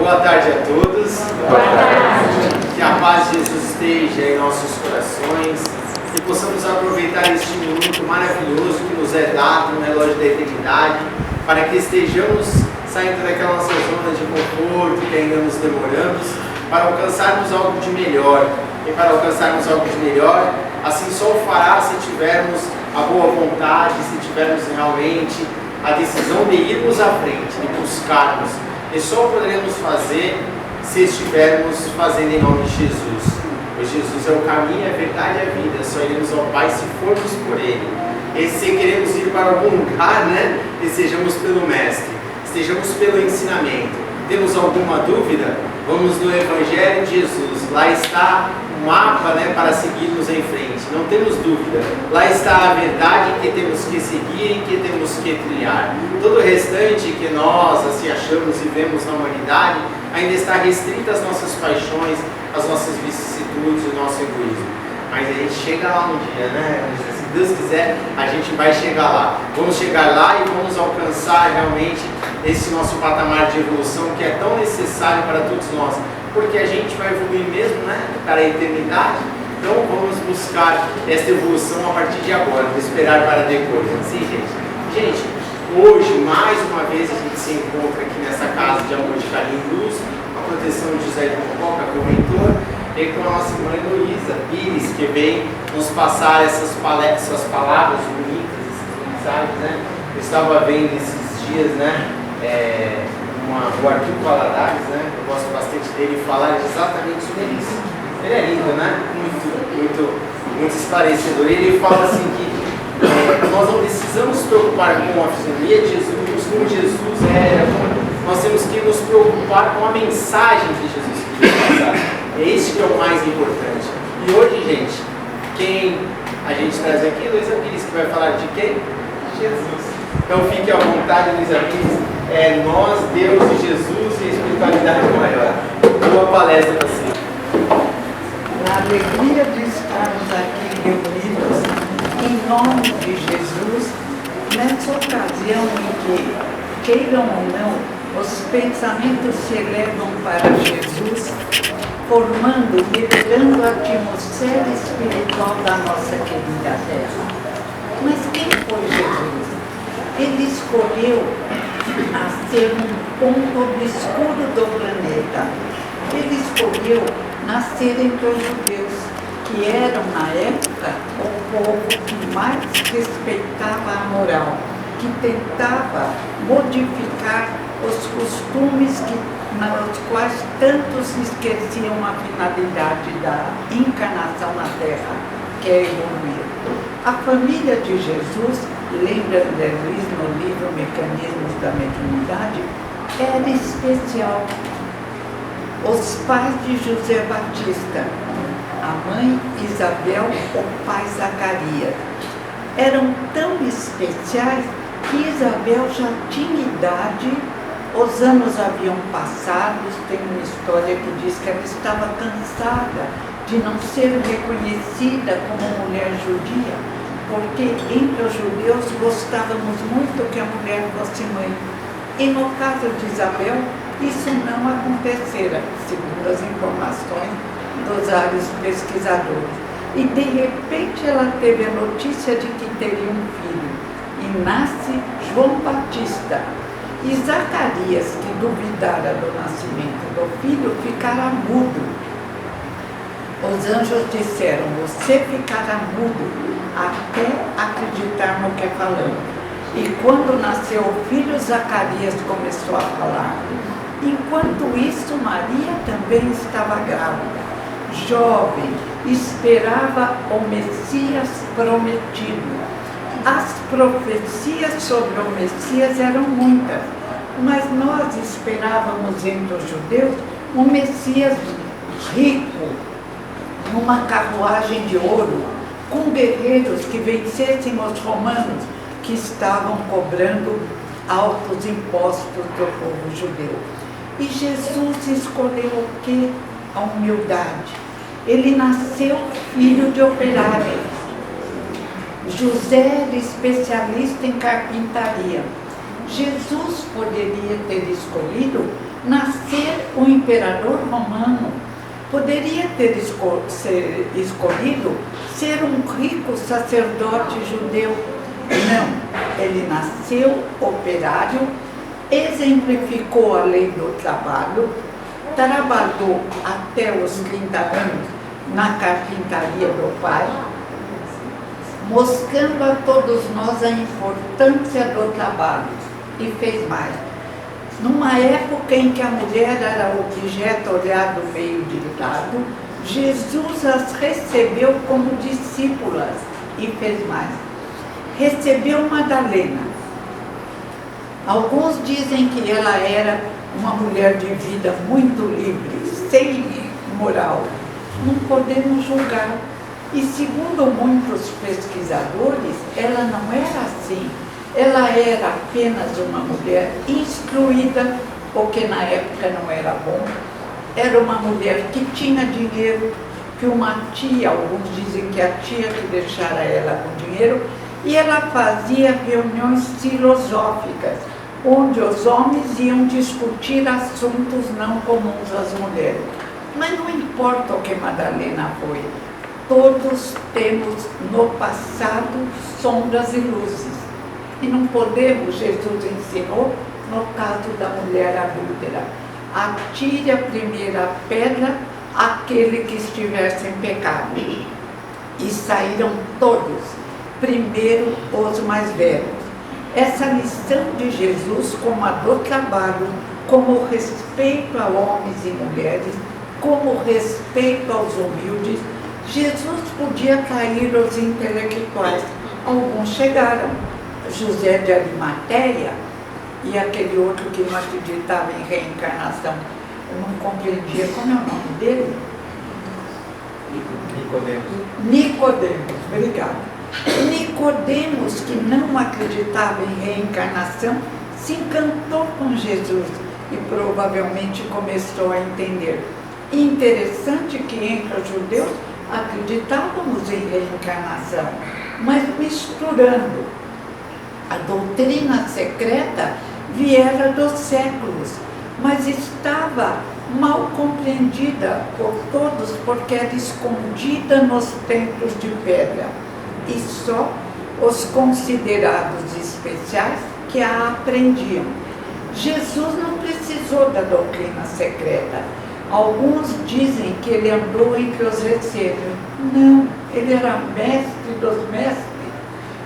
Boa tarde a todos. Boa tarde. Que a paz de Jesus esteja em nossos corações e possamos aproveitar este minuto maravilhoso que nos é dado no relógio da eternidade, para que estejamos saindo daquela nossa zona de conforto que ainda nos demoramos, para alcançarmos algo de melhor. E para alcançarmos algo de melhor, assim só o fará se tivermos a boa vontade, se tivermos realmente a decisão de irmos à frente, de buscarmos. E só poderemos fazer se estivermos fazendo em nome de Jesus. Pois Jesus é o caminho, a verdade e a vida. Só iremos ao Pai se formos por Ele. E se queremos ir para algum lugar, estejamos pelo Mestre, estejamos pelo ensinamento. Temos alguma dúvida? Vamos no Evangelho de Jesus. Lá está o mapa para seguirmos em frente. Não temos dúvida. Lá está a verdade que temos que seguir e que temos que trilhar. Todo o restante que nós assim achamos e vemos na humanidade ainda está restrito às nossas paixões, às nossas vicissitudes, ao nosso egoísmo. Mas a gente chega lá um dia, Se Deus quiser, a gente vai chegar lá. Vamos chegar lá e vamos alcançar realmente esse nosso patamar de evolução que é tão necessário para todos nós, porque a gente vai evoluir mesmo, para a eternidade. Então vamos buscar essa evolução a partir de agora, não esperar para depois. Sim, gente. Gente, hoje mais uma vez a gente se encontra aqui nessa casa de amor, de carinho e luz, a proteção de José de Mococa, que é o mentor, e com a nossa irmã Heloísa Pires, que vem nos passar essas palavras bonitas, essas mensagens, Eu estava vendo esses dias, o Arthur Valadares, eu gosto bastante dele falar exatamente sobre isso. Ele é lindo, muito esclarecedor. Ele fala assim que nós não precisamos nos preocupar com a fisionomia de Jesus, como Jesus era, nós temos que nos preocupar com a mensagem que Jesus queria passar. É isso que é o mais importante. E hoje, gente, quem a gente traz aqui, Luísa Pires, que vai falar de quem? Jesus. Então fique à vontade, Luísa Pires. É nós, Deus e Jesus e a espiritualidade maior. Boa palestra para você. A alegria de estarmos aqui reunidos em nome de Jesus, nessa ocasião em que, queiram ou não, os pensamentos se elevam para Jesus, formando e elevando a atmosfera espiritual da nossa querida Terra. Mas quem foi Jesus? Ele escolheu nascer num ponto obscuro do planeta. Ele escolheu nascer entre os judeus, que eram, na época, o povo que mais respeitava a moral, que tentava modificar os costumes nos quais tantos esqueciam a finalidade da encarnação na Terra, que é evoluir. A família de Jesus, lembra André Luiz no livro Mecanismos da Mediunidade, era especial. Os pais de José Batista, a mãe Isabel, o pai Zacarias, eram tão especiais que Isabel já tinha idade, os anos haviam passado. Tem uma história que diz que ela estava cansada de não ser reconhecida como mulher judia, porque entre os judeus gostávamos muito que a mulher fosse mãe. E no caso de Isabel, isso não acontecera, segundo as informações dos vários pesquisadores. E de repente ela teve a notícia de que teria um filho, e nasce João Batista. E Zacarias, que duvidara do nascimento do filho, ficara mudo. Os anjos disseram: você ficará mudo até acreditar no que falamos. E quando nasceu o filho, Zacarias começou a falar. Enquanto isso, Maria também estava grávida, jovem, esperava o Messias prometido. As profecias sobre o Messias eram muitas, mas nós esperávamos entre os judeus um Messias rico, numa carruagem de ouro, com guerreiros que vencessem os romanos, que estavam cobrando altos impostos do povo judeu. E Jesus escolheu o quê? A humildade. Ele nasceu filho de operário. José era especialista em carpintaria. Jesus poderia ter escolhido nascer um imperador romano. Poderia ter escolhido ser um rico sacerdote judeu. Não, ele nasceu operário, exemplificou a lei do trabalho, trabalhou até os 30 anos na carpintaria do pai, mostrando a todos nós a importância do trabalho, e fez mais. Numa época em que a mulher era objeto olhado meio de lado, Jesus as recebeu como discípulas e fez mais. Recebeu Madalena. Alguns dizem que ela era uma mulher de vida muito livre, sem moral. Não podemos julgar. E segundo muitos pesquisadores, ela não era assim. Ela era apenas uma mulher instruída, o que na época não era bom. Era uma mulher que tinha dinheiro, que uma tia, alguns dizem que a tia que deixara ela com dinheiro, e ela fazia reuniões filosóficas, onde os homens iam discutir assuntos não comuns às mulheres. Mas não importa o que Madalena foi, todos temos no passado sombras e luzes. E não podemos, Jesus ensinou, no caso da mulher adúltera, atire a primeira pedra aquele que estivesse em pecado. E saíram todos, primeiro os mais velhos. Essa lição de Jesus, como a do trabalho, como respeito a homens e mulheres, como respeito aos humildes, Jesus podia trair os intelectuais. Alguns chegaram. José de Arimateia e aquele outro que não acreditava em reencarnação. Eu não compreendia, como é o nome dele? Nicodemos, obrigada. Nicodemos, que não acreditava em reencarnação, se encantou com Jesus e provavelmente começou a entender. Interessante que entre os judeus acreditávamos em reencarnação, mas misturando. A doutrina secreta viera dos séculos, mas estava mal compreendida por todos porque era escondida nos templos de pedra. E só os considerados especiais que a aprendiam. Jesus não precisou da doutrina secreta. Alguns dizem que ele andou entre os receios. Não, ele era mestre dos mestres.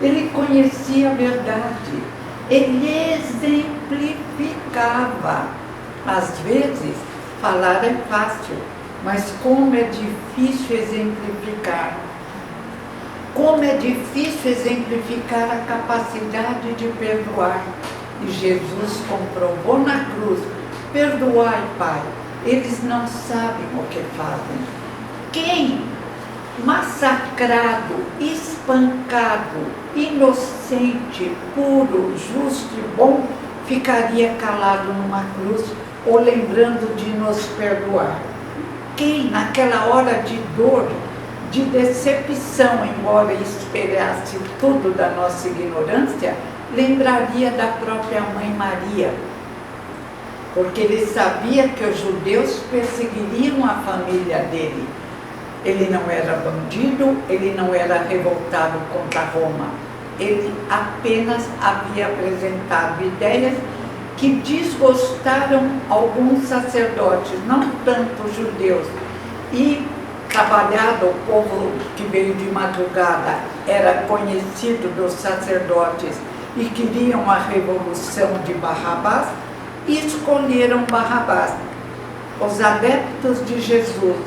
Ele conhecia a verdade, ele exemplificava. Às vezes, falar é fácil, mas como é difícil exemplificar. Como é difícil exemplificar a capacidade de perdoar. E Jesus comprovou na cruz: perdoai, Pai, eles não sabem o que fazem. Quem massacrado, espancado, inocente, puro, justo e bom, ficaria calado numa cruz ou lembrando de nos perdoar? Quem, naquela hora de dor, de decepção, embora esperasse tudo da nossa ignorância, lembraria da própria Mãe Maria? Porque ele sabia que os judeus perseguiriam a família dele. Ele não era bandido, ele não era revoltado contra Roma. Ele apenas havia apresentado ideias que desgostaram alguns sacerdotes, não tanto judeus. E, trabalhado, o povo que veio de madrugada era conhecido dos sacerdotes e queriam a revolução de Barrabás, e escolheram Barrabás. Os adeptos de Jesus,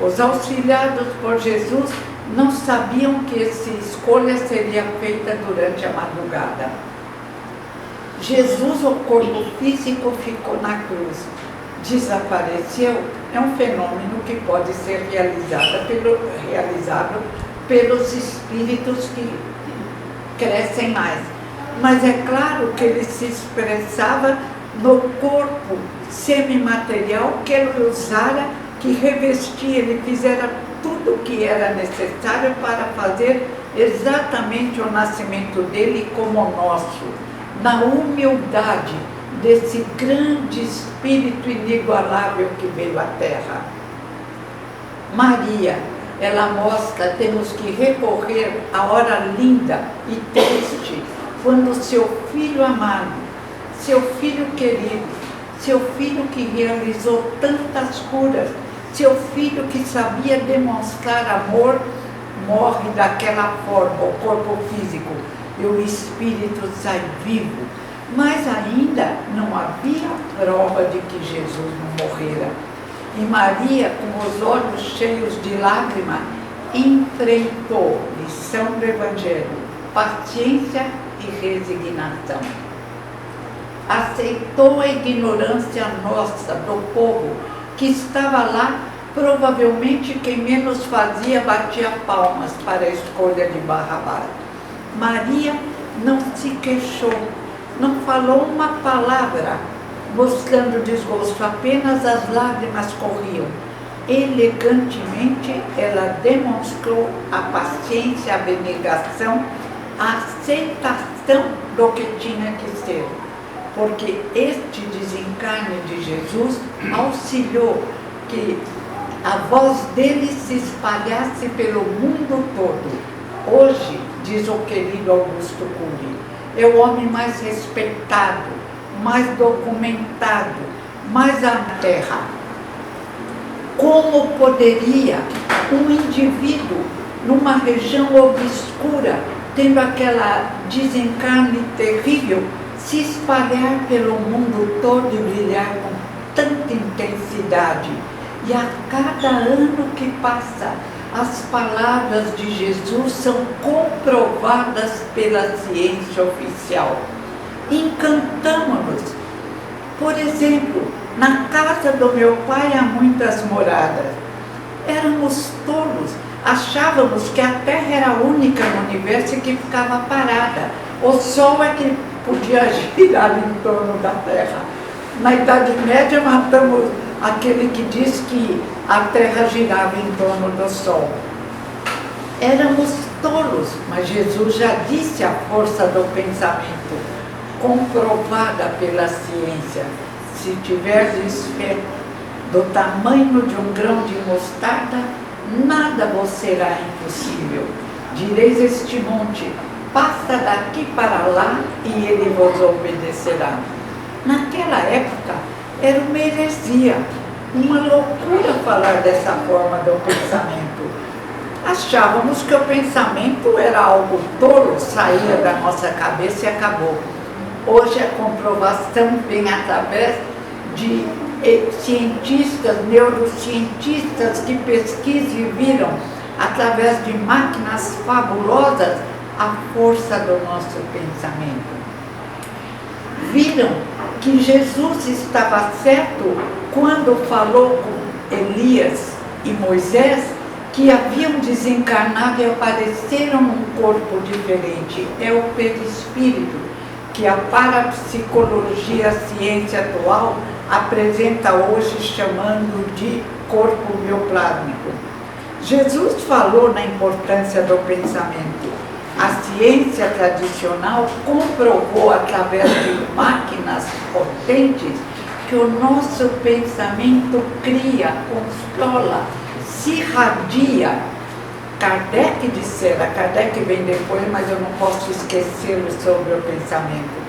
os auxiliados por Jesus, não sabiam que essa escolha seria feita durante a madrugada. Jesus, o corpo físico, ficou na cruz. Desapareceu. É um fenômeno que pode ser realizado pelos espíritos que crescem mais. Mas é claro que ele se expressava no corpo semimaterial que ele usara, que revestia, ele fizera tudo o que era necessário para fazer exatamente o nascimento dele como o nosso, na humildade desse grande espírito inigualável que veio à Terra. Maria, ela mostra, temos que recorrer à hora linda e triste, quando seu filho amado, seu filho querido, seu filho que realizou tantas curas, seu filho que sabia demonstrar amor, morre daquela forma, o corpo físico, e o espírito sai vivo. Mas ainda não havia prova de que Jesus não morrera. E Maria, com os olhos cheios de lágrima, enfrentou, lição do Evangelho, paciência e resignação. Aceitou a ignorância nossa, do povo, que estava lá, provavelmente quem menos fazia batia palmas para a escolha de Barrabás. Maria não se queixou, não falou uma palavra, mostrando desgosto, apenas as lágrimas corriam. Elegantemente, ela demonstrou a paciência, a abnegação, a aceitação do que tinha que ser. Porque este desencarne de Jesus auxiliou que a voz dele se espalhasse pelo mundo todo. Hoje, diz o querido Augusto Cury, é o homem mais respeitado, mais documentado, mais na Terra. Como poderia um indivíduo numa região obscura, tendo aquela desencarne terrível, se espalhar pelo mundo todo e brilhar com tanta intensidade? E a cada ano que passa, as palavras de Jesus são comprovadas pela ciência oficial. Encantamo-nos. Por exemplo, na casa do meu pai há muitas moradas. Éramos tolos, achávamos que a Terra era a única no universo que ficava parada. O Sol é que podia girar em torno da Terra. Na Idade Média matamos aquele que diz que a Terra girava em torno do Sol. Éramos tolos, mas Jesus já disse a força do pensamento, comprovada pela ciência. Se tiverdes fé do tamanho de um grão de mostarda, nada vos será impossível. Direis este monte, passa daqui para lá, e ele vos obedecerá. Naquela época, era uma heresia, uma loucura falar dessa forma do pensamento. Achávamos que o pensamento era algo tolo, saía da nossa cabeça e acabou. Hoje a comprovação vem através de cientistas, neurocientistas que pesquisam e viram, através de máquinas fabulosas, a força do nosso pensamento. Viram que Jesus estava certo quando falou com Elias e Moisés, que haviam desencarnado e apareceram num corpo diferente. É o perispírito, que a parapsicologia, a ciência atual, apresenta hoje chamando de corpo bioplásmico. Jesus falou na importância do pensamento. A ciência tradicional comprovou através de máquinas potentes que o nosso pensamento cria, controla, se irradia. Kardec dissera, Kardec vem depois, mas eu não posso esquecê-lo sobre o pensamento.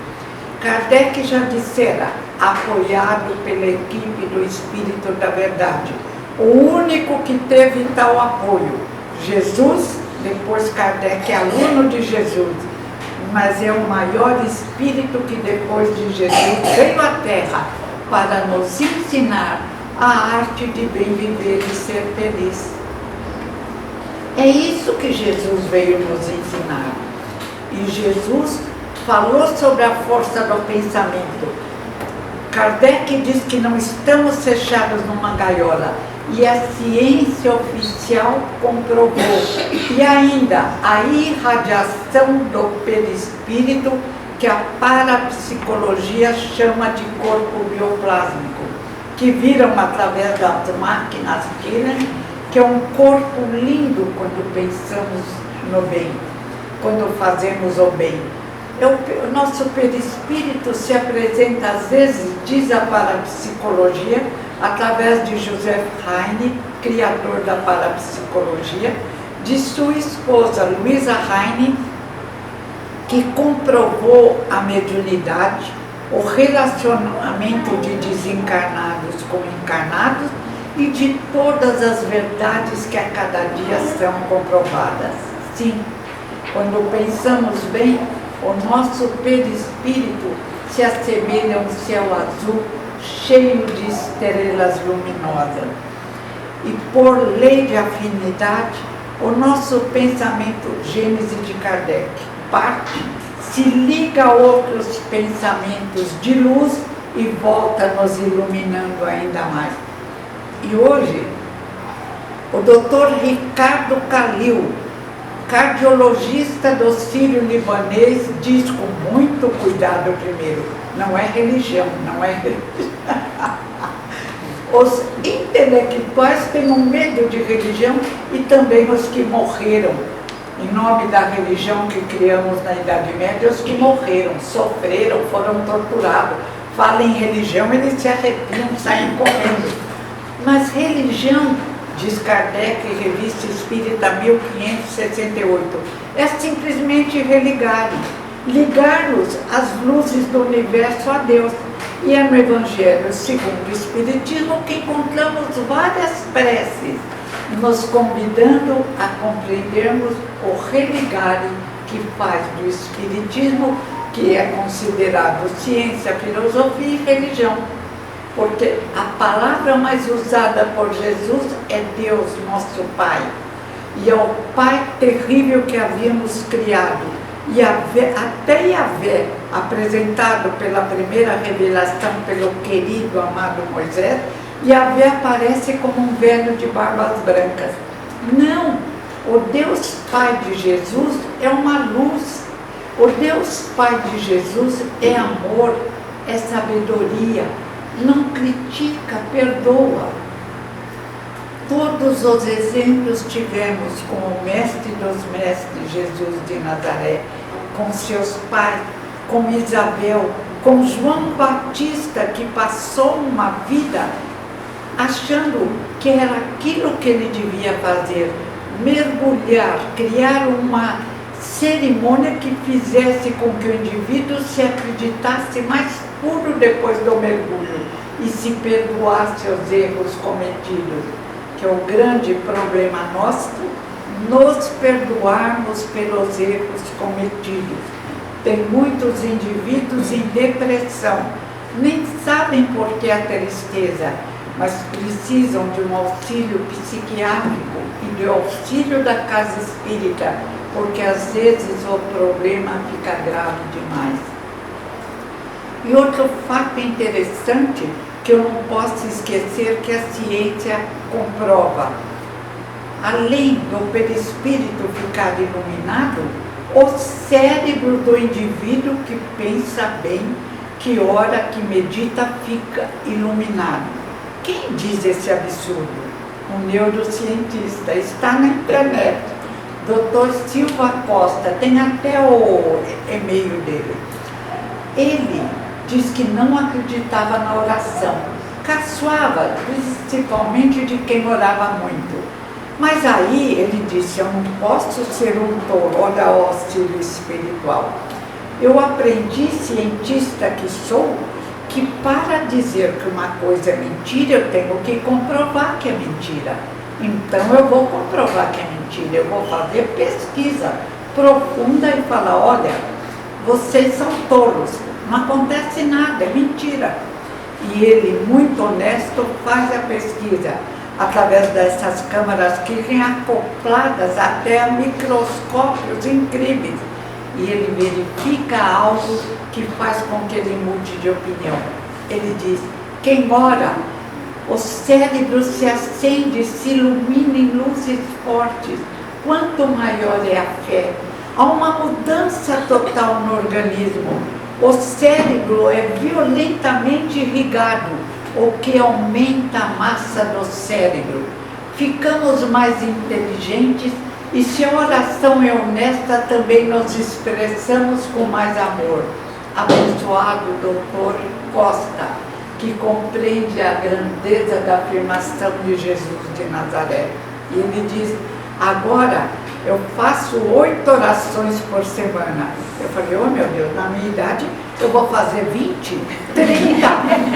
Kardec já dissera, apoiado pela equipe do Espírito da Verdade, o único que teve tal apoio, Jesus, depois Kardec é aluno de Jesus, mas é o maior espírito que depois de Jesus veio à Terra para nos ensinar a arte de bem viver e ser feliz. É isso que Jesus veio nos ensinar. E Jesus falou sobre a força do pensamento. Kardec diz que não estamos fechados numa gaiola. E a ciência oficial comprovou. E ainda a irradiação do perispírito, que a parapsicologia chama de corpo bioplásmico, que viram através das máquinas Kirlian, que é um corpo lindo quando pensamos no bem, quando fazemos o bem. O nosso perispírito se apresenta, às vezes, diz a parapsicologia, através de Joseph Heine, criador da parapsicologia, de sua esposa, Luisa Heine, que comprovou a mediunidade, o relacionamento de desencarnados com encarnados e de todas as verdades que a cada dia são comprovadas. Sim, quando pensamos bem, o nosso perispírito se assemelha a um céu azul cheio de estrelas luminosas. E por lei de afinidade, o nosso pensamento, Gênese de Kardec, parte, se liga a outros pensamentos de luz e volta nos iluminando ainda mais. E hoje, o Dr. Ricardo Calil, cardiologista do Sírio-Libanês, diz com muito cuidado primeiro, não é religião, não é religião. Os intelectuais têm um medo de religião e também os que morreram em nome da religião que criamos na Idade Média, os que morreram, sofreram, foram torturados. Falam em religião, eles se arrepiam, saem correndo. Mas religião, diz Kardec, Revista Espírita 1568, é simplesmente ligar-nos às luzes do universo a Deus. E é no Evangelho segundo o Espiritismo que encontramos várias preces, nos convidando a compreendermos o religare que faz do Espiritismo, que é considerado ciência, filosofia e religião. Porque a palavra mais usada por Jesus é Deus, nosso Pai. E é o Pai terrível que havíamos criado. E até Yahvé, apresentado pela primeira revelação pelo querido, amado Moisés, Yahvé aparece como um velho de barbas brancas. Não, o Deus Pai de Jesus é uma luz. O Deus Pai de Jesus é amor, é sabedoria, não critica, perdoa. Todos os exemplos tivemos com o mestre dos mestres, Jesus de Nazaré, com seus pais, com Isabel, com João Batista, que passou uma vida achando que era aquilo que ele devia fazer, mergulhar, criar uma cerimônia que fizesse com que o indivíduo se acreditasse mais puro depois do mergulho e se perdoasse os erros cometidos, que é o grande problema nosso, nos perdoarmos pelos erros cometidos. Tem muitos indivíduos em depressão, nem sabem por que a tristeza, mas precisam de um auxílio psiquiátrico e de auxílio da casa espírita, porque às vezes o problema fica grave demais. E outro fato interessante que eu não posso esquecer, que a ciência comprova. Além do perispírito ficar iluminado, o cérebro do indivíduo que pensa bem, que ora, que medita, fica iluminado. Quem diz esse absurdo? Um neurocientista, está na internet. Dr. Silva Costa, tem até o e-mail dele. Ele diz que não acreditava na oração, caçoava, principalmente de quem orava muito. Mas aí ele disse, eu não posso ser um tolo, olha o auxílio espiritual. Eu aprendi, cientista que sou, que para dizer que uma coisa é mentira, eu tenho que comprovar que é mentira. Então eu vou comprovar que é mentira, eu vou fazer pesquisa profunda e falar, olha, vocês são tolos, não acontece nada, é mentira. E ele, muito honesto, faz a pesquisa através dessas câmaras que vêm acopladas até a microscópios incríveis. E ele verifica algo que faz com que ele mude de opinião. Ele diz, quem ora, o cérebro se acende, se ilumina em luzes fortes. Quanto maior é a fé, há uma mudança total no organismo. O cérebro é violentamente irrigado, o que aumenta a massa do cérebro. Ficamos mais inteligentes E se a oração é honesta, também nos expressamos com mais amor. Abençoado Dr. Costa, que compreende a grandeza da afirmação de Jesus de Nazaré. E ele diz: agora eu faço 8 orações por semana. Eu falei: oh meu Deus, na minha idade eu vou fazer 20, 30,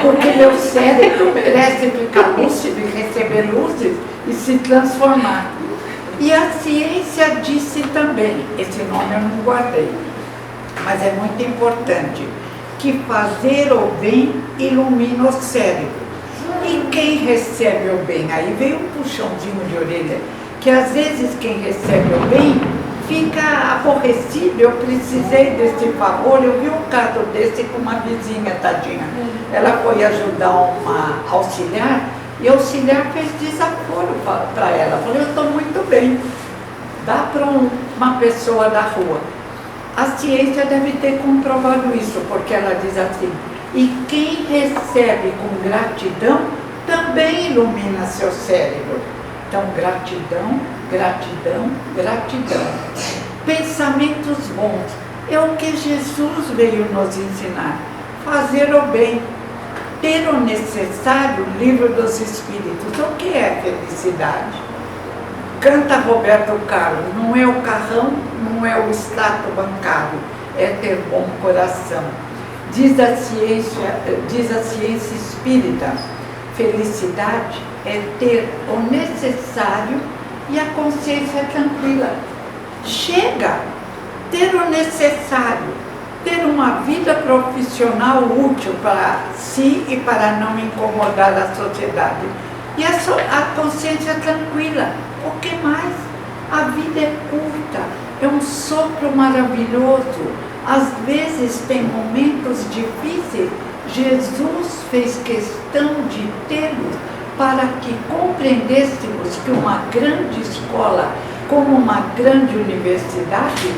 porque meu cérebro merece ficar lúcido e receber luzes e se transformar. E a ciência disse também, esse nome eu não guardei, mas é muito importante, que fazer o bem ilumina o cérebro. E quem recebe o bem, aí veio um puxãozinho de orelha, que às vezes quem recebe o bem fica aborrecido. Eu precisei desse favor, eu vi um caso desse com uma vizinha, tadinha. Ela foi ajudar uma auxiliar, e a auxiliar fez desaforo para ela. Falei: eu estou muito bem, dá para uma pessoa da rua. A ciência deve ter comprovado isso, porque ela diz assim: e quem recebe com gratidão também ilumina seu cérebro. Então, gratidão, gratidão, gratidão. Pensamentos bons é o que Jesus veio nos ensinar. Fazer o bem, ter o necessário. Livro dos Espíritos. O que é felicidade? Canta Roberto Carlos: não é o carrão, não é o extrato bancário, é ter bom coração. Diz a ciência espírita: felicidade é ter o necessário e a consciência tranquila. Chega! Ter o necessário, ter uma vida profissional útil para si e para não incomodar a sociedade. E a consciência tranquila. O que mais? A vida é curta, é um sopro maravilhoso. Às vezes tem momentos difíceis. Jesus fez questão de tê-los para que compreendêssemos que uma grande escola, como uma grande universidade,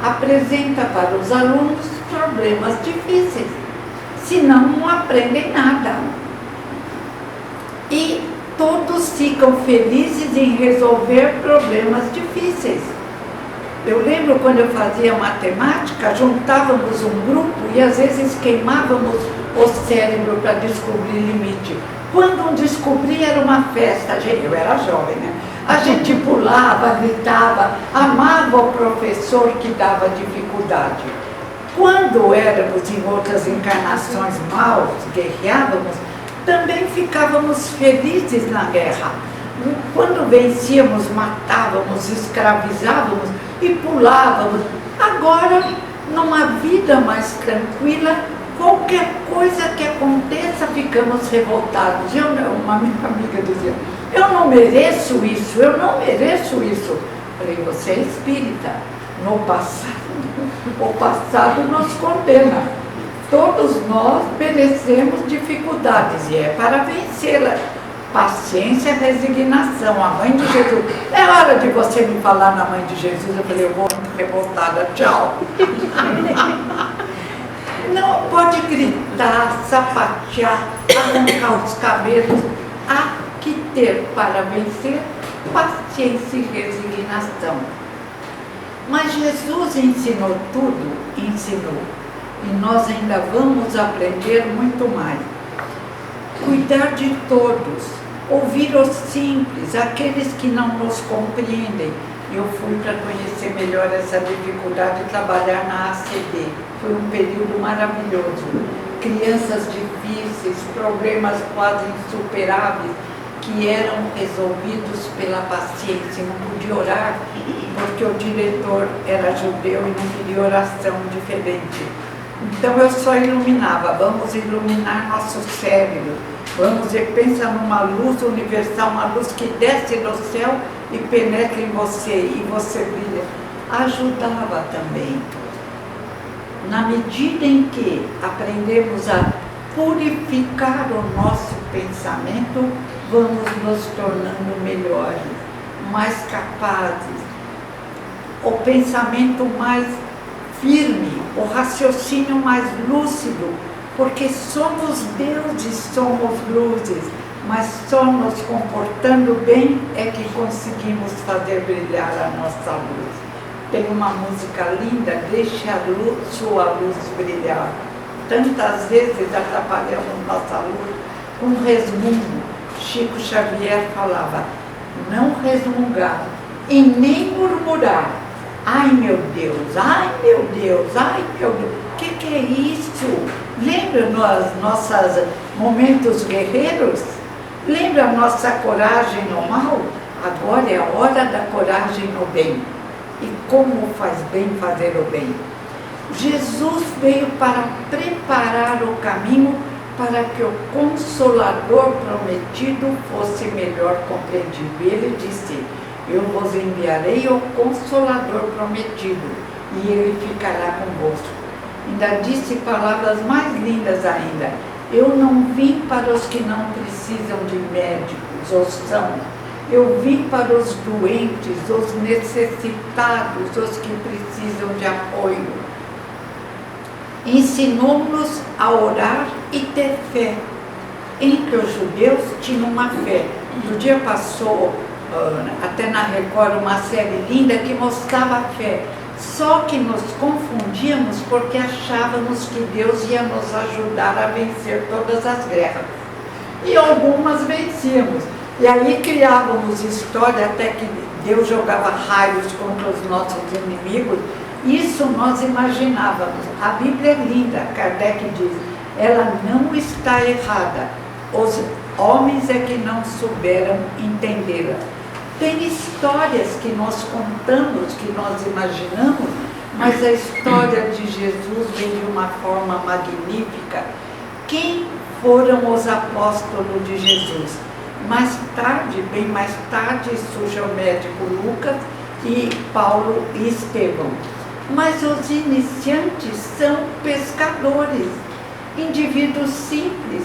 apresenta para os alunos problemas difíceis, senão não aprendem nada. E todos ficam felizes em resolver problemas difíceis. Eu lembro quando eu fazia matemática, juntávamos um grupo e às vezes queimávamos o cérebro para descobrir limite. Quando um descobria, era uma festa. Eu era jovem, né? A gente pulava, gritava, amava o professor que dava dificuldade. Quando éramos em outras encarnações maus, guerreávamos, também ficávamos felizes na guerra. Quando vencíamos, matávamos, escravizávamos e pulávamos. Agora, numa vida mais tranquila, qualquer coisa que aconteça, ficamos revoltados. Uma minha amiga dizia: eu não mereço isso, eu não mereço isso. Falei: você é espírita. No passado, o passado nos condena. Todos nós merecemos dificuldades e é para vencê-las. Paciência, resignação. A mãe de Jesus. É hora de você me falar na mãe de Jesus. Eu falei: eu vou revoltada, tchau. Não pode gritar, sapatear, arrancar os cabelos. Há que ter para vencer paciência e resignação. Mas Jesus ensinou tudo, ensinou. E nós ainda vamos aprender muito mais. Cuidar de todos, ouvir os simples, aqueles que não nos compreendem. Eu fui para conhecer melhor essa dificuldade e trabalhar na ACD. Foi um período maravilhoso. Crianças difíceis, problemas quase insuperáveis, que eram resolvidos pela paciência. Não podia orar, porque o diretor era judeu e não queria oração diferente. Então eu só iluminava. Vamos iluminar nosso cérebro. Vamos ver, pensa numa luz universal, uma luz que desce do céu e penetra em você, e você brilha. Ajudava também. Na medida em que aprendemos a purificar o nosso pensamento, vamos nos tornando melhores, mais capazes. O pensamento mais firme, o raciocínio mais lúcido, porque somos deuses, somos luzes. mas só nos comportando bem é que conseguimos fazer brilhar a nossa luz. Tem uma música linda, deixe a luz, sua luz brilhar. Tantas vezes atrapalhamos nossa luz com resmungo. Chico Xavier falava, não resmungar e nem murmurar. Ai meu Deus, ai meu Deus, ai meu Deus. O que é isso? Lembra nos nossos momentos guerreiros? Lembra a nossa coragem no mal? Agora é a hora da coragem no bem. E como faz bem fazer o bem? Jesus veio para preparar o caminho para que o Consolador prometido fosse melhor compreendido. E ele disse, eu vos enviarei o Consolador prometido, e ele ficará convosco. Ainda disse palavras mais lindas ainda, eu não vim para os que não precisam de médicos, ou são. Eu vim para os doentes, os necessitados, os que precisam de apoio. Ensinou-nos a orar e ter fé, em que os judeus tinham uma fé. No dia passou, até na Record, uma série linda que mostrava a fé. Só que nos confundíamos porque achávamos que Deus ia nos ajudar a vencer todas as guerras. E algumas vencíamos. E aí criávamos história até que Deus jogava raios contra os nossos inimigos. Isso nós imaginávamos. A Bíblia é linda, Kardec diz, ela não está errada. Os homens é que não souberam entendê-la. Tem histórias que nós contamos, que nós imaginamos, mas a história de Jesus vem de uma forma magnífica. Quem foram os apóstolos de Jesus? Mais tarde, bem mais tarde, surge o médico Lucas e Paulo e Estevão. Mas os iniciantes são pescadores, indivíduos simples,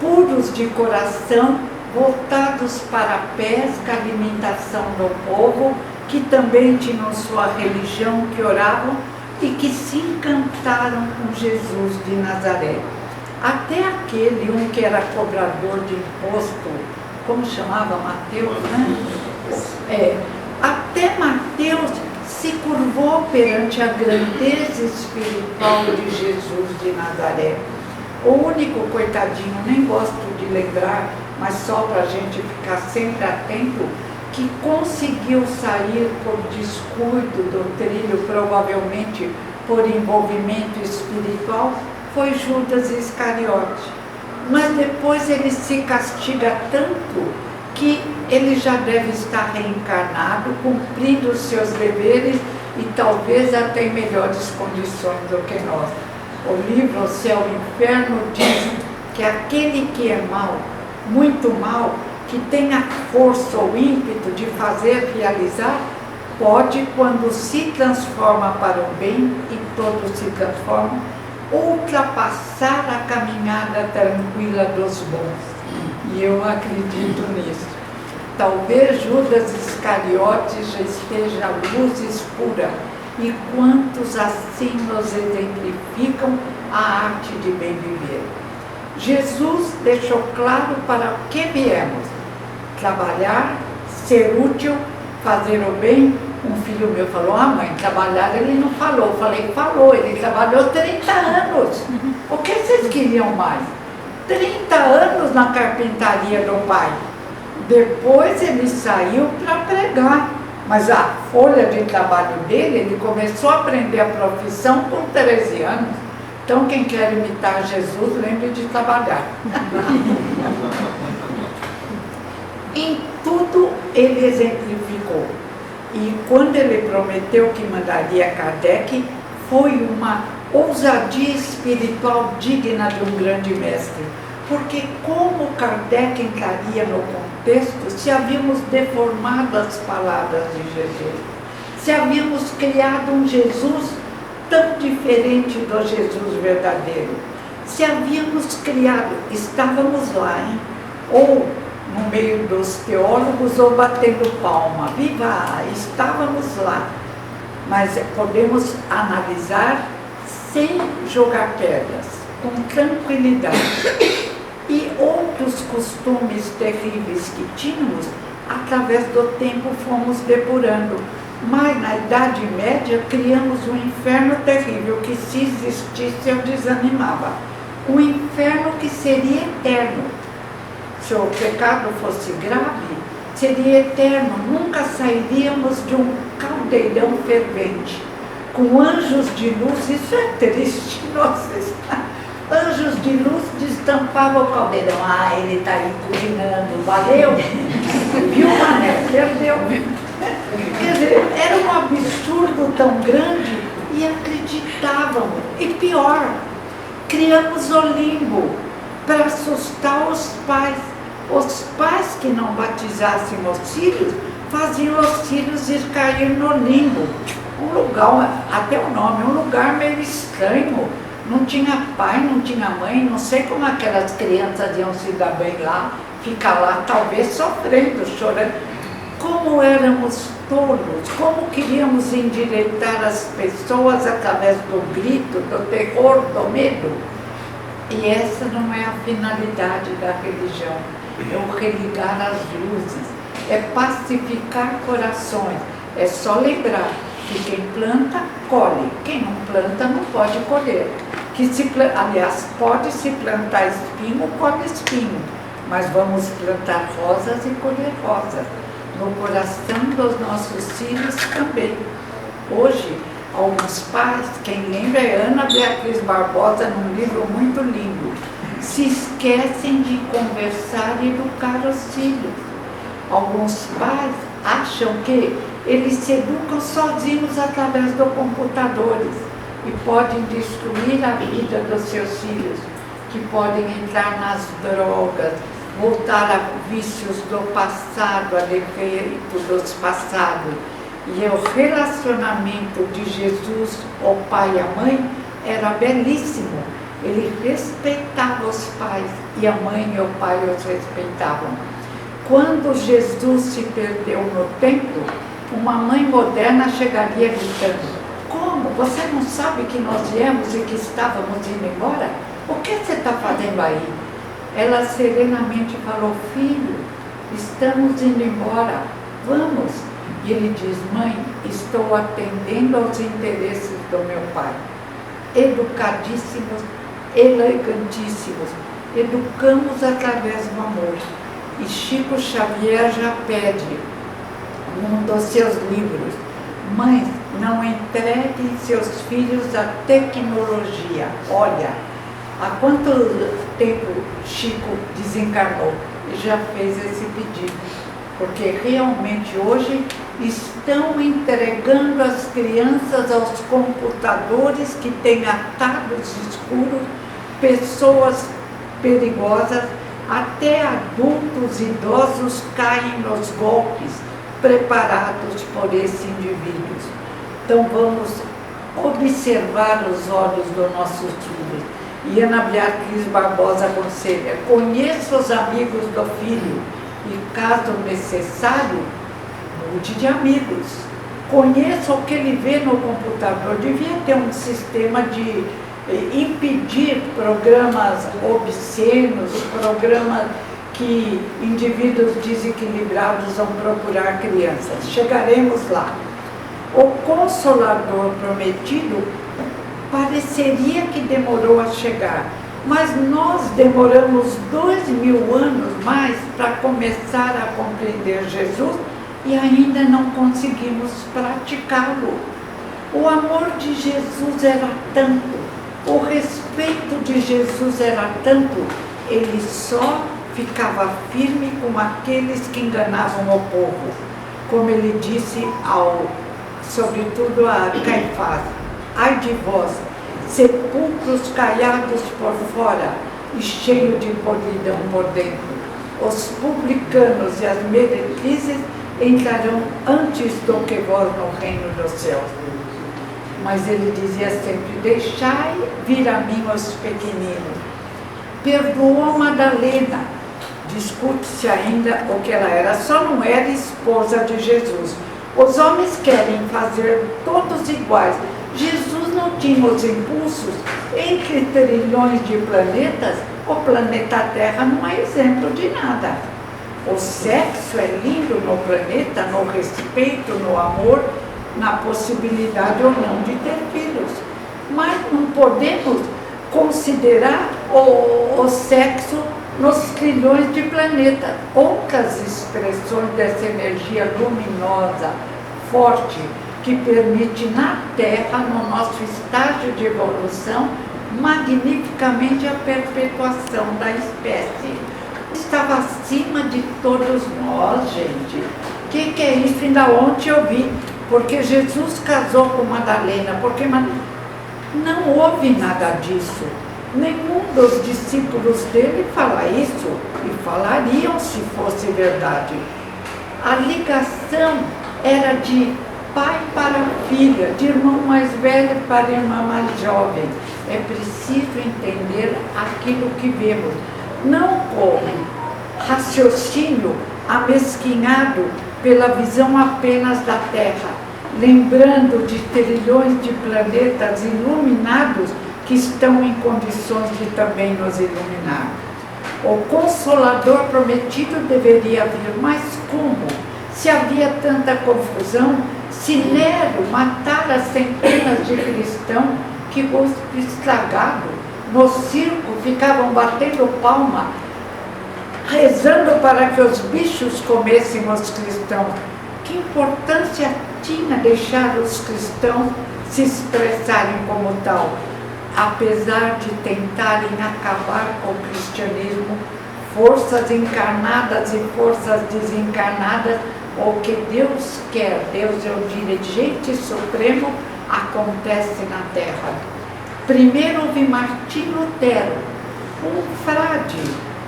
puros de coração, voltados para a pesca, alimentação do povo, que também tinham sua religião, que oravam e que se encantaram com Jesus de Nazaré. Até aquele, um que era cobrador de imposto, como chamava Mateus, né? Até Mateus se curvou perante a grandeza espiritual de Jesus de Nazaré. O único coitadinho, nem gosto de lembrar, mas só para a gente ficar sempre atento, que conseguiu sair por descuido do trilho, provavelmente por envolvimento espiritual, foi Judas Iscariote. Mas depois ele se castiga tanto que ele já deve estar reencarnado, cumprindo os seus deveres e talvez até em melhores condições do que nós. O livro O Céu e o Inferno diz que aquele que é mau, muito mau, que tem a força ou ímpeto de fazer realizar, pode, quando se transforma para o bem, e todos se transformam, ultrapassar a caminhada tranquila dos bons. E eu acredito nisso. Talvez Judas Iscariote já esteja a luz escura, e quantos assim nos exemplificam a arte de bem viver. Jesus deixou claro para o que viemos: trabalhar, ser útil, fazer o bem. Um filho meu falou, mãe, trabalhar ele não falou. Eu falei, falou, ele trabalhou 30 anos. O que vocês queriam mais? 30 anos na carpintaria do pai. Depois ele saiu para pregar. Mas a folha de trabalho dele, ele começou a aprender a profissão com 13 anos. Então, quem quer imitar Jesus, lembre de trabalhar. Em tudo ele exemplificou. E quando ele prometeu que mandaria Kardec, foi uma ousadia espiritual digna de um grande mestre. Porque como Kardec entraria no contexto se havíamos deformado as palavras de Jesus? Se havíamos criado um Jesus tão diferente do Jesus verdadeiro? Se havíamos criado, estávamos lá, hein? Ou no meio dos teólogos ou batendo palma, viva, estávamos lá. Mas podemos analisar sem jogar pedras, com tranquilidade. E outro certos costumes terríveis que tínhamos, através do tempo fomos depurando. Mas na Idade Média criamos um inferno terrível que, se existisse, eu desanimava. Um inferno que seria eterno. Se o pecado fosse grave, seria eterno. Nunca sairíamos de um caldeirão fervente. Com anjos de luz, isso é triste, nossa. Anjos de luz destampavam o caldeirão. Ah, ele está aí cozinhando, valeu? Viu, Mané? Perdeu. Quer dizer, era um absurdo tão grande e acreditávamos. E pior, criamos o limbo para assustar os pais. Os pais que não batizassem os filhos faziam os filhos ir cair no limbo. Um lugar, até o nome, um lugar meio estranho. Não tinha pai, não tinha mãe, não sei como aquelas crianças iam se dar bem lá, ficar lá talvez sofrendo, chorando. Como éramos tolos, como queríamos endireitar as pessoas através do grito, do terror, do medo. E essa não é a finalidade da religião, é o religar as luzes, é pacificar corações. É só lembrar que quem planta, colhe, quem não planta não pode colher. Aliás, pode-se plantar espinho, colhe espinho, mas vamos plantar rosas e colher rosas. No coração dos nossos filhos também. Hoje, alguns pais, quem lembra é Ana Beatriz Barbosa, num livro muito lindo, se esquecem de conversar e educar os filhos. Alguns pais acham que eles se educam sozinhos através dos computadores e podem destruir a vida dos seus filhos, que podem entrar nas drogas, voltar a vícios do passado, a defeitos dos passados. E o relacionamento de Jesus, o pai e a mãe, era belíssimo. Ele respeitava os pais e a mãe e o pai os respeitavam. Quando Jesus se perdeu no templo, uma mãe moderna chegaria gritando: como? Você não sabe que nós viemos e que estávamos indo embora? O que você está fazendo aí? Ela serenamente falou: filho, estamos indo embora, vamos. E ele diz: mãe, estou atendendo aos interesses do meu pai. Educadíssimos, elegantíssimos, educamos através do amor. E Chico Xavier já pede, num dos seus livros: mães, não entreguem seus filhos à tecnologia. Olha, há quanto tempo Chico desencarnou e já fez esse pedido? Porque realmente hoje estão entregando as crianças aos computadores que têm atalhos escuros, pessoas perigosas, até adultos idosos caem nos golpes preparados por esses indivíduos. Então vamos observar os olhos dos nossos filhos. E Ana Beatriz Barbosa aconselha: conheça os amigos do filho e, caso necessário, mude de amigos. Conheça o que ele vê no computador. Devia ter um sistema de impedir programas obscenos, programas que indivíduos desequilibrados vão procurar crianças. Chegaremos lá. O Consolador prometido pareceria que demorou a chegar, mas nós demoramos 2000 anos mais para começar a compreender Jesus e ainda não conseguimos praticá-lo. O amor de Jesus era tanto, o respeito de Jesus era tanto, ele só ficava firme com aqueles que enganavam o povo. Como ele disse sobretudo a Caifás: ai de vós, sepulcros caiados por fora e cheio de podridão por dentro. Os publicanos e as meretrizes entrarão antes do que vós no reino dos céus. Mas ele dizia sempre: deixai vir a mim os pequeninos. Perdoou Madalena. Discute-se ainda o que ela era, só não era esposa de Jesus. Os homens querem fazer todos iguais. Jesus não tinha os impulsos entre trilhões de planetas o planeta Terra não é exemplo de nada. O sexo é lindo no planeta, no respeito, no amor, na possibilidade ou não de ter filhos. Mas não podemos considerar o sexo nos trilhões de planetas. Outras expressões dessa energia luminosa, forte, que permite na Terra, no nosso estágio de evolução, magnificamente a perpetuação da espécie. Estava acima de todos nós, gente. O que é isso? Ainda ontem eu vi, porque Jesus casou com Madalena, porque não houve nada disso. Nenhum dos discípulos dele fala isso, e falariam se fosse verdade. A ligação era de pai para filha, de irmão mais velho para irmã mais jovem. É preciso entender aquilo que vemos, não como raciocínio amesquinhado pela visão apenas da Terra, lembrando de trilhões de planetas iluminados que estão em condições de também nos iluminar. O Consolador prometido deveria vir, mas como? Se havia tanta confusão, se Nero matara centenas de cristãos que, rosto estragado, no circo ficavam batendo palma, rezando para que os bichos comessem os cristãos. Que importância tinha deixar os cristãos se expressarem como tal? Apesar de tentarem acabar com o cristianismo, forças encarnadas e forças desencarnadas, o que Deus quer, Deus é o dirigente supremo, acontece na Terra. Primeiro houve Martim Lutero, um frade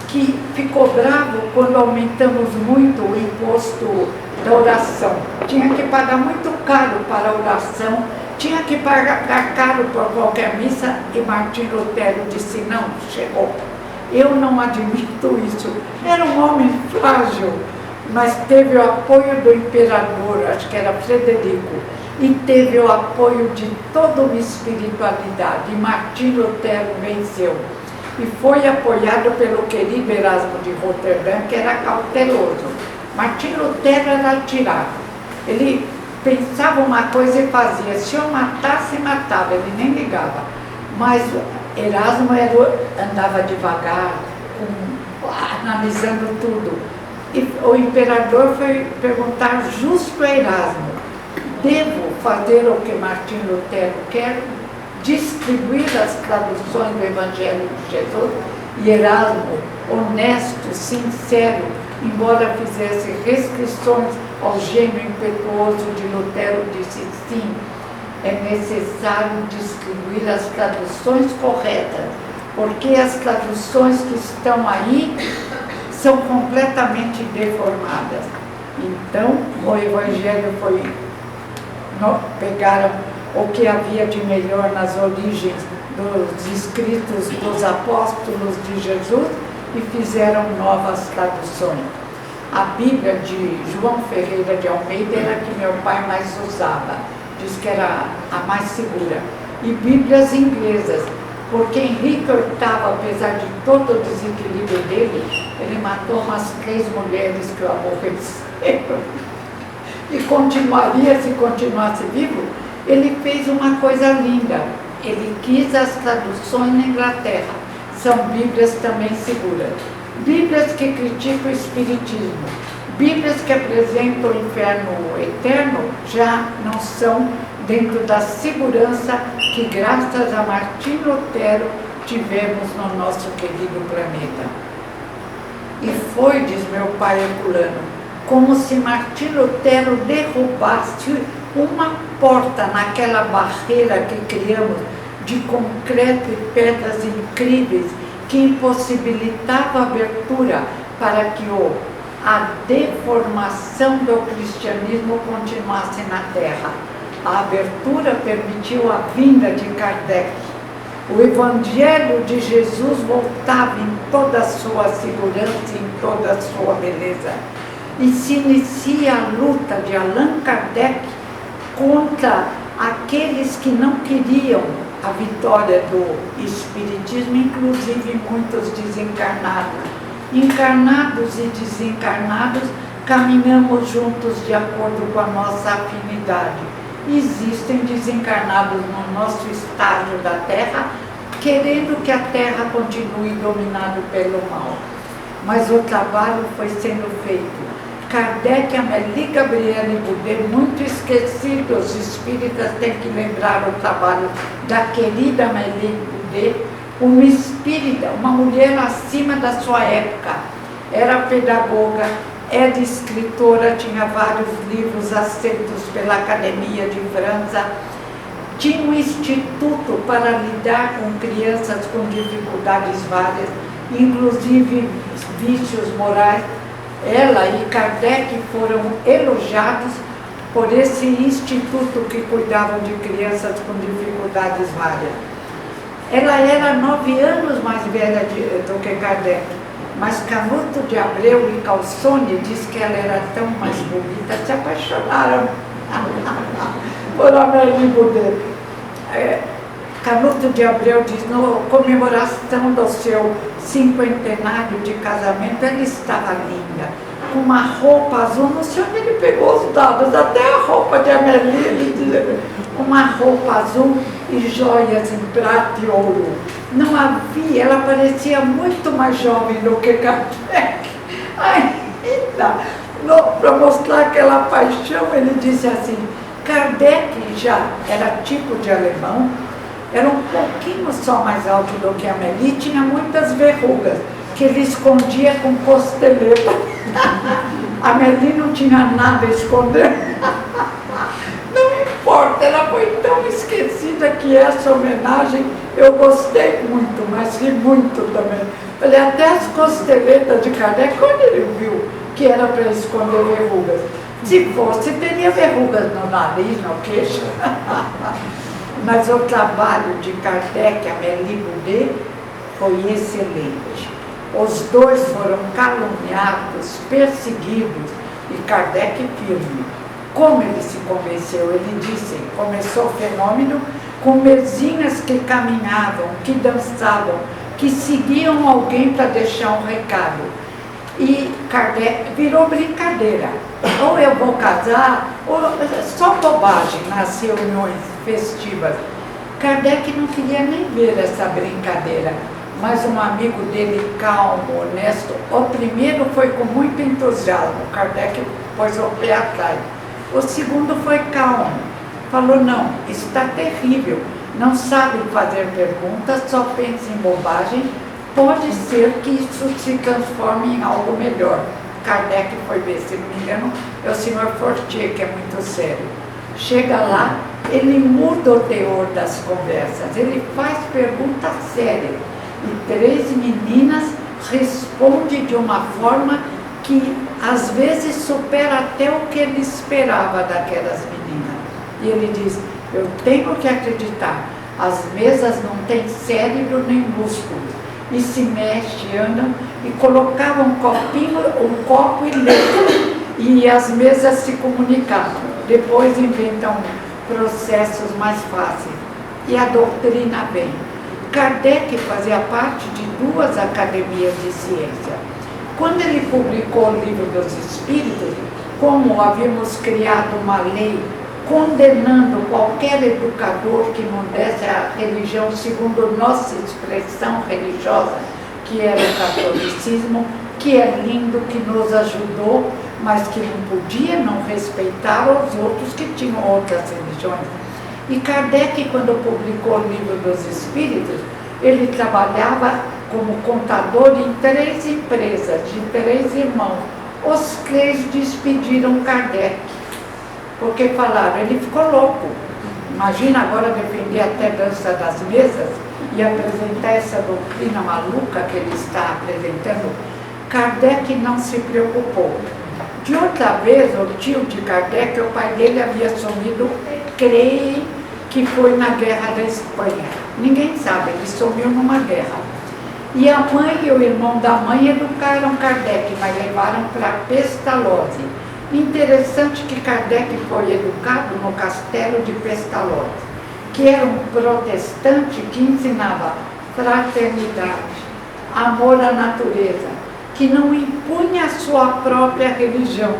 que ficou bravo quando aumentamos muito o imposto da oração. Tinha que pagar muito caro para a oração, tinha que pagar caro por qualquer missa, e Martim Lutero disse: não, chegou. Eu não admito isso. Era um homem frágil, mas teve o apoio do imperador, acho que era Frederico, e teve o apoio de toda uma espiritualidade, e Martim Lutero venceu. E foi apoiado pelo querido Erasmo de Roterdã, que era cauteloso. Martim Lutero era atirado. Ele pensava uma coisa e fazia. Se eu matasse, matava, ele nem ligava. Mas Erasmo andava devagar, analisando tudo. E o imperador foi perguntar justo a Erasmo: devo fazer o que Martim Lutero quer? Distribuir as traduções do Evangelho de Jesus? E Erasmo, honesto, sincero, embora fizesse restrições ao gênio impetuoso de Lutero, disse: sim, é necessário distribuir as traduções corretas, porque as traduções que estão aí são completamente deformadas. Então, o Evangelho foi... pegaram o que havia de melhor nas origens dos escritos dos apóstolos de Jesus e fizeram novas traduções. A Bíblia de João Ferreira de Almeida era a que meu pai mais usava, diz que era a mais segura. E Bíblias inglesas, porque Henrique VIII, apesar de todo o desequilíbrio dele, ele matou umas 3 mulheres que o aborreceram. E continuaria, se continuasse vivo. Ele fez uma coisa linda, ele quis as traduções na Inglaterra, são Bíblias também seguras. Bíblias que criticam o Espiritismo, Bíblias que apresentam o inferno eterno, já não são dentro da segurança que, graças a Martim Lutero, tivemos no nosso querido planeta. E foi, diz meu pai Herculano, como se Martim Lutero derrubasse uma porta naquela barreira que criamos de concreto e pedras incríveis que impossibilitava a abertura para que a deformação do cristianismo continuasse na Terra. A abertura permitiu a vinda de Kardec. O Evangelho de Jesus voltava em toda a sua segurança e em toda a sua beleza. E se inicia a luta de Allan Kardec contra aqueles que não queriam a vitória do Espiritismo, inclusive muitos desencarnados. Encarnados e desencarnados, caminhamos juntos de acordo com a nossa afinidade. Existem desencarnados no nosso estágio da Terra, querendo que a Terra continue dominada pelo mal. Mas o trabalho foi sendo feito. Kardec, Amélie, Gabriela e Boudet, muito esquecidos, os espíritas têm que lembrar o trabalho da querida Amélie Boudet, uma espírita, uma mulher acima da sua época, era pedagoga, era escritora, tinha vários livros aceitos pela Academia de França, tinha um instituto para lidar com crianças com dificuldades várias, inclusive vícios morais. Ela e Kardec foram elogiados por esse instituto que cuidava de crianças com dificuldades várias. Ela era 9 anos mais velha do que Kardec, mas Canuto de Abreu e Calçone diz que ela era tão mais bonita, se apaixonaram por Amélie Boudet. Canuto de Abreu diz, na comemoração do seu 50º de casamento, ela estava linda, com uma roupa azul, não sei onde ele pegou os dados, até a roupa de Amélie, ele diz, uma roupa azul e joias em prata e ouro. Não havia, ela parecia muito mais jovem do que Kardec. Ainda, para mostrar aquela paixão, ele disse assim, Kardec já era tipo de alemão, era um pouquinho só mais alto do que a Amélie, tinha muitas verrugas, que ele escondia com costeleta. A Amélie não tinha nada a esconder. Não importa, ela foi tão esquecida que essa homenagem eu gostei muito, mas ri muito também. Falei, até as costeletas de Kardec, quando ele viu que era para esconder verrugas. Se fosse, teria verrugas no nariz, no queixo. Mas o trabalho de Kardec e Amélie Boudet foi excelente. Os dois foram caluniados, perseguidos, e Kardec firme. Como ele se convenceu? Ele disse, começou o fenômeno com mesinhas que caminhavam, que dançavam, que seguiam alguém para deixar um recado. E Kardec virou brincadeira. Ou eu vou casar, ou só bobagem nas reuniões festivas. Kardec não queria nem ver essa brincadeira, mas um amigo dele, calmo, honesto, o primeiro foi com muito entusiasmo, Kardec pôs o pé atrás. O segundo foi calmo, falou, não, está terrível, não sabe fazer perguntas, só pensa em bobagem, pode ser que isso se transforme em algo melhor. Kardec foi ver, se não me engano, é o senhor Fortier, que é muito sério. Chega lá, ele muda o teor das conversas, ele faz perguntas sérias. E 3 meninas respondem de uma forma que às vezes supera até o que ele esperava daquelas meninas. E ele diz, eu tenho que acreditar, as mesas não têm cérebro nem músculo, e se mexem, andam, e colocavam um copinho, um copo e leite, e as mesas se comunicavam. Depois inventam processos mais fáceis, e a doutrina vem. Kardec fazia parte de 2 academias de ciência. Quando ele publicou o Livro dos Espíritos, como havíamos criado uma lei condenando qualquer educador que não desse a religião segundo nossa expressão religiosa, que era o catolicismo, que é lindo, que nos ajudou, mas que não podia não respeitar os outros que tinham outras religiões. E Kardec, quando publicou o Livro dos Espíritos, ele trabalhava como contador em 3 empresas, de 3 irmãos. Os 3 despediram Kardec, porque falaram, ele ficou louco. Imagina agora defender até dança das mesas e apresentar essa doutrina maluca que ele está apresentando. Kardec não se preocupou. De outra vez, o tio de Kardec, o pai dele havia sumido, creio que foi na Guerra da Espanha. Ninguém sabe, ele sumiu numa guerra. E a mãe e o irmão da mãe educaram Kardec, mas levaram para Pestalozzi. Interessante que Kardec foi educado no castelo de Pestalozzi. que era um protestante que ensinava fraternidade, amor à natureza, que não impunha a sua própria religião,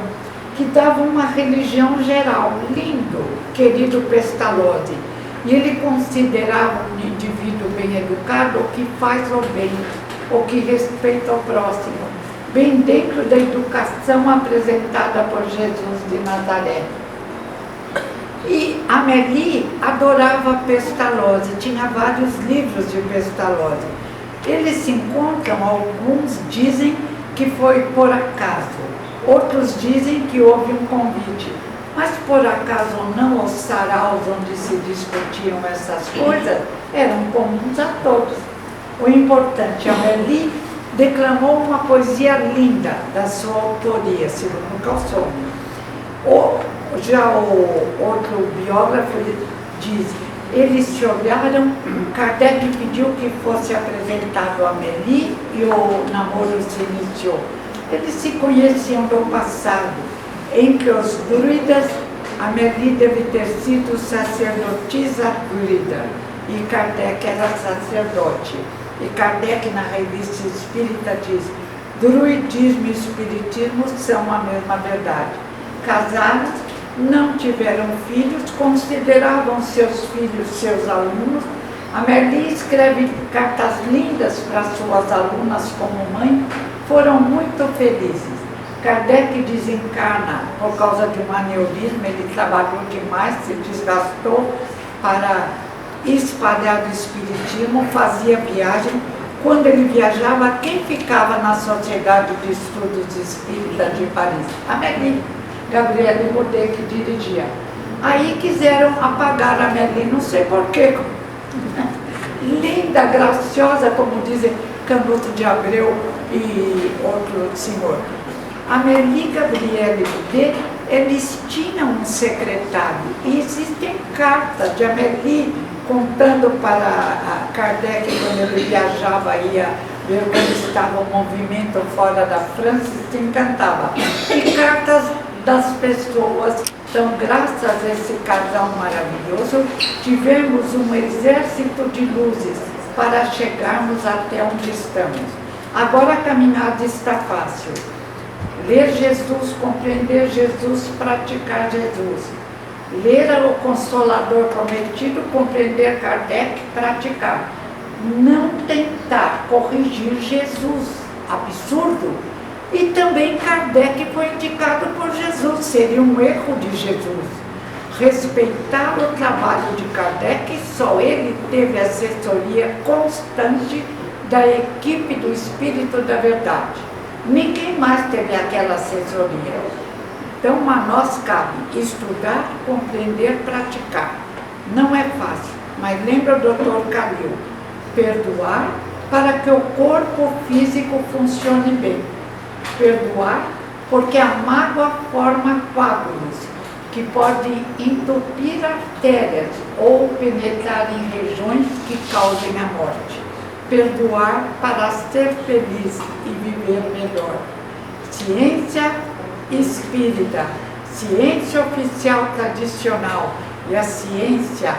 que dava uma religião geral. Lindo, querido Pestalozzi. E ele considerava um indivíduo bem educado o que faz o bem, o que respeita o próximo, bem dentro da educação apresentada por Jesus de Nazaré. E Amélie adorava Pestalozzi, tinha vários livros de Pestalozzi. Eles se encontram, alguns dizem que foi por acaso, outros dizem que houve um convite. Mas por acaso ou não, os saraus onde se discutiam essas coisas eram comuns a todos. O importante, Amélie declamou uma poesia linda da sua autoria, segundo Calçone. Já o outro biógrafo diz: eles se olharam, Kardec pediu que fosse apresentado a Amélie e o namoro se iniciou. Eles se conheciam do passado. Entre os druidas, Amélie deve ter sido sacerdotisa druida e Kardec era sacerdote. E Kardec, na revista Espírita, diz: druidismo e espiritismo são a mesma verdade. Casaram, não tiveram filhos, consideravam seus filhos seus alunos. Amélie escreve cartas lindas para suas alunas como mãe, foram muito felizes. Kardec desencarna por causa de um aneurisma, ele trabalhou demais, se desgastou para espalhar o espiritismo, fazia viagem. Quando ele viajava, quem ficava na Sociedade de Estudos Espíritas de Paris? Amélie, Gabriele Baudet, que dirigia. Aí quiseram apagar a Amélie, não sei porquê. Linda, graciosa, como dizem Canuto de Abreu e outro senhor. Amélie Gabriele Baudet, eles tinham um secretário, e existem cartas de Amélie contando para Kardec, quando ele viajava, ia ver como estava o movimento fora da França, se encantava. E cartas das pessoas. Então, graças a esse casal maravilhoso, tivemos um exército de luzes para chegarmos até onde estamos. Agora a caminhada está fácil. Ler Jesus, compreender Jesus, praticar Jesus. Ler o Consolador Prometido, compreender Kardec, praticar. Não tentar corrigir Jesus, absurdo. E também Kardec foi indicado por Jesus, seria um erro de Jesus. Respeitar o trabalho de Kardec, só ele teve assessoria constante da equipe do Espírito da Verdade. Ninguém mais teve aquela assessoria. Então, a nós cabe estudar, compreender, praticar. Não é fácil, mas lembra o Dr. Calil, perdoar para que o corpo físico funcione bem. Perdoar porque a mágoa forma coágulos que podem entupir artérias ou penetrar em regiões que causem a morte. Perdoar para ser feliz e viver melhor. Ciência espírita, ciência oficial tradicional e a ciência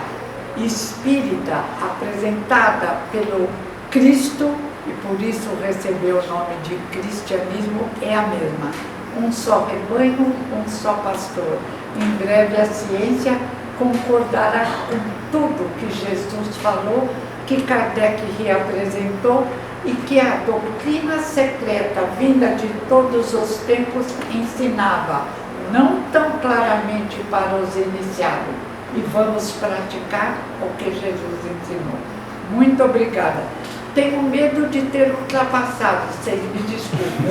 espírita apresentada pelo Cristo, e por isso recebeu o nome de cristianismo, é a mesma. Um só rebanho, um só pastor. Em breve a ciência concordará com tudo que Jesus falou, que Kardec reapresentou e que a doutrina secreta vinda de todos os tempos ensinava, não tão claramente para os iniciados. E vamos praticar o que Jesus ensinou. Muito obrigada. Tenho medo de ter ultrapassado, vocês me desculpem.